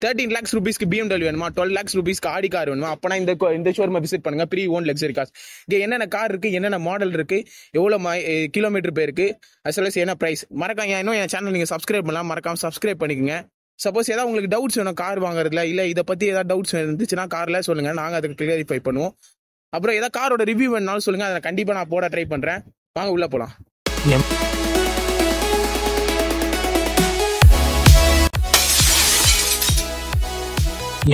13 lakhs rupeesக்கு BMW வேணுமா, 12 lakhs rupeesக்கு Audi car வேணுமா, அப்பனா இந்த ஷோரூமை விசிட் பண்ணுங்க. Pre own luxury cars. இங்க என்னென்ன கார் இருக்கு, என்னென்ன மாடல் இருக்கு, எவ்வளவு கிலோமீட்டர் போயிருக்கு, as well as என்ன பிரைஸ். மறக்காம இன்னும் என் சேனல் நீங்க சப்ஸ்கிரைப் பண்ணலாம், மறக்காம சப்ஸ்கிரைப் பண்ணிக்கங்க. சப்போஸ் ஏதாவது உங்களுக்கு டவுட்ஸ் வேணும் கார் வாங்குறதுல, இல்ல இதை பத்தி ஏதாவது டவுட்ஸ் இருந்துச்சுன்னா கார்ல சொல்லுங்க, நாங்க அதுக்கு கிளியரிஃபை பண்ணுவோம். அப்புறம் ஏதாவது காரோட ரிவ்யூ வேணாலும் சொல்லுங்க, அதை கண்டிப்பா நான் போட ட்ரை பண்றேன். வாங்க உள்ள போலாம்.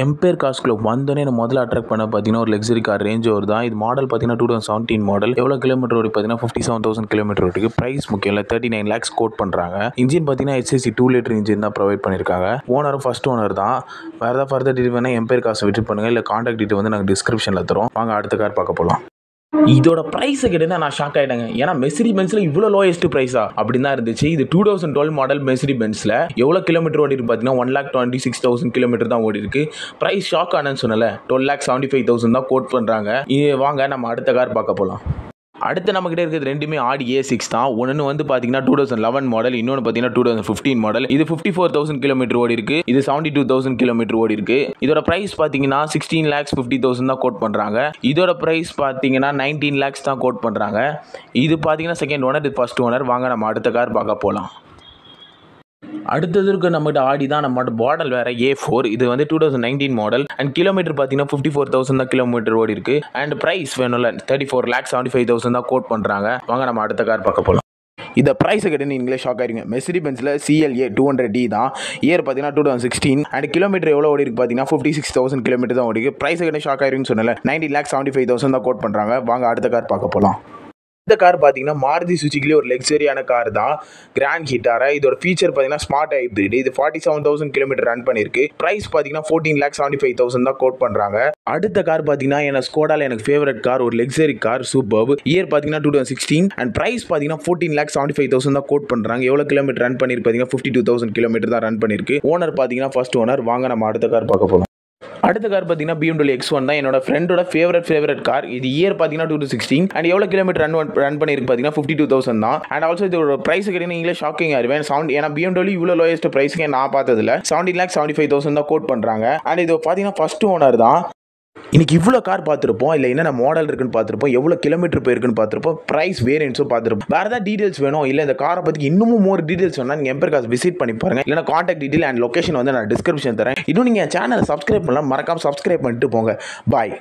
எம்பையர் கார்ஸ் கிளப் வந்தோடனே முதல்ல அட்ராக்ட் பண்ண பார்த்தீங்கன்னா ஒரு லக்ஸரி கார் ரேஞ்ச் ஓவர் தான். இது மாடல் பார்த்தீங்கன்னா 2017 மாடல். எவ்வளோ கிலோமீட்டர் ஓடி பார்த்தீங்கன்னா 57,000 கிலோமீட்டர் ஓடிக்கு. ப்ரைஸ் முக்கியம் இல்லை, 39 lakhs கோட் பண்ணுறாங்க. இன்ஜின் பார்த்தீங்கன்னா HSC 2 லிட்டர் இன்ஜின் தான் ப்ரொவைட் பண்ணியிருக்காங்க. ஓனரும் ஃபர்ஸ்ட் ஓனர் தான். வேறு ஏதாவது ஃபர்தர் டீட்டெயில் வேணால் எம்பையர் கார்ஸ் விசிட் பண்ணுங்கள், இல்லை கான்டாக்ட் டீட்டெயில் வந்து நாங்கள் டிஸ்கிரிப்ஷனில் தரோம். வாங்க அடுத்த கார் பார்க்க போகலாம். இதோட ப்ரைஸை கேட்டா நான் ஷாக் ஆகிட்டேங்க. ஏன்னா மெர்சிடி பென்ஸில் இவ்வளோ லோயஸ்ட் ப்ரைஸா அப்படின்னு தான் இருந்துச்சு. இது 2012 மாடல் மெர்சிடி பென்ஸில் எவ்வளோ கிலோமீட்டர் ஓடி இருக்கு பார்த்தீங்கன்னா 1,26,000 கிலோமீட்டர் தான் ஓடி இருக்கு. ப்ரைஸ் ஷாக் ஆனன்னு சொன்னல, 12,75,000 தான் கோட் பண்ணுறாங்க. இது வாங்க நம்ம அடுத்த கார் பார்க்க போகலாம். அடுத்து நம்மகிட்ட இருக்கிறது ரெண்டுமே ஆடி A6 தான். ஒன்று வந்து பார்த்தீங்கன்னா 2011 மாடல், இன்னொன்று பார்த்தீங்கன்னா 2015 மாடல். இது 54,000 கிலோமீட்டர் ஓடி இருக்கு. இது 72,000 கிலோமீட்டர் ஓடி இருக்கு. இதோட பிரைஸ் பார்த்தீங்கன்னா 16,50,000 தான் கோட் பண்ணுறாங்க. இதோட பிரைஸ் பார்த்தீங்கன்னா 19 lakhs தான் கோட் பண்ணுறாங்க. இது பார்த்தீங்கன்னா செகண்ட் ஓனர், இது ஃபர்ஸ்ட் ஓனர். வாங்க நம்ம அடுத்த கார் பார்க்க போகலாம். அடுத்தது இருக்க நம்மகிட்ட ஆடி தான். நம்ம மாடல் வேற A4. இது வந்து 2019 மாடல் அண்ட் கிலோமீட்டர் பார்த்தீங்கன்னா 54,000 தான் கிலோமீட்டர் ஓடி இருக்கு. அண்ட் பிரைஸ் வேணும்ல 34,75,000 தான் கோட் பண்ணுறாங்க. வாங்க நம்ம அடுத்த கார் பார்க்க போகலாம். இந்த ப்ரைஸை கேட்டு நீங்களே ஷாக் ஆயிருங்க. மெர்சிடி பென்ஸில் CLA 200D தான். இயர் பார்த்தீங்கன்னா 2016 அண்ட் கிலோமீட்டர் எவ்வளோ ஓடி இருக்கு பார்த்தீங்கன்னா 56,000 கிலோமீட்டர் தான் ஓடி இருக்கு. ப்ரைஸை கேட்டு ஷாக் ஆயிருக்குன்னு சொன்னல, 19,75,000 தான் கோட் பண்ணுறாங்க. வாங்க அடுத்த கார் பார்க்க போகலாம். இந்த கார் பார்த்தீங்கன்னா மாருதி சுசுக்கிலே ஒரு லக்ஸரியான கார் தான், கிராண்ட் ஹிட்டாரா. இதோட ஃபீச்சர் பார்த்தீங்கன்னா ஸ்மார்ட் ஹைப்ரிட். இது 47,000 கிலோமீட்டர் ரன் பண்ணியிருக்கு. ப்ரைஸ் பார்த்தீங்கன்னா 14,75,000 தான் கோட் பண்ணுறாங்க. அடுத்த கார் பார்த்தீங்கன்னா எனக்கு ஸ்கோடால எனக்கு ஃபேவரட் கார், ஒரு லக்ஸரி கார் சூப்பர்ப். இயர் பார்த்தீங்கன்னா 2016 அண்ட் ப்ரைஸ் பார்த்தீங்கன்னா 14,75,000 தான் கோட் பண்ணுறாங்க. எவ்வளோ கிலோமீட்டர் ரன் பண்ணியிருக்கு பார்த்தீங்கன்னா 52,000 கிலோமீட்டர் தான் ரன் பண்ணியிருக்கு. ஓனர் பார்த்தீங்கன்னா ஃபர்ஸ்ட் ஓனர். வாங்க நம்ம அடுத்த கார் பார்க்க போகலாம். அடுத்த கார் பார்த்தீங்கன்னா BMW X1 தான். என்னோட ஃப்ரெண்டோட ஃபேவரட் கார். இது இயர் பார்த்தீங்கன்னா 2016 அண்ட் எவ்வளோ கிலோமீட்டர் ரன் பண்ணியிருக்கு பார்த்தீங்கன்னா 52,000 தான். அண்ட் ஆல்சோ இதோட ப்ரைஸ் கேட்டீங்கன்னா நீங்களே ஷாக்கிங் ஆயிருவேன். ஏன்னா BMW இவ்வளோ லோயஸ்ட் ப்ரைஸ்க்கு நான் பார்த்ததில்ல. 17,75,000 தான் கோட் பண்ணுறாங்க. அண்ட் இது பார்த்தீங்கன்னா ஃபர்ஸ்ட் ஓனர் தான். இன்னைக்கு இவ்வளோ கார் பார்த்துருப்போம், இல்லை என்னென்ன மாடல் இருக்குன்னு பார்த்துருப்போம், எவ்வளோ கிலோமீட்டர் போயிருக்குன்னு பார்த்துருப்போம், ப்ரைஸ் வேரியன்ஸும் பார்த்துருப்போம். வேறு ஏதாவது டீடைல்ஸ் வேணும், இல்லை இந்த காரை பற்றி இன்னமும் மோர் டீடைல்ஸ் வேணா நீங்கள் எம்பையர் கார்ஸ் விசிட் பண்ணி பாருங்க. இல்லைனா கான்டாக்ட் டீடைல் அண்ட் லொகேஷன் வந்து நான் டிஸ்கிரிப்ஷன் தரேன். இன்னும் நீங்கள் சேனலை சப்ஸ்கிரைப் பண்ணலாம், மறக்காம சப்ஸ்கிரைப் பண்ணிட்டு போங்க. பாய்.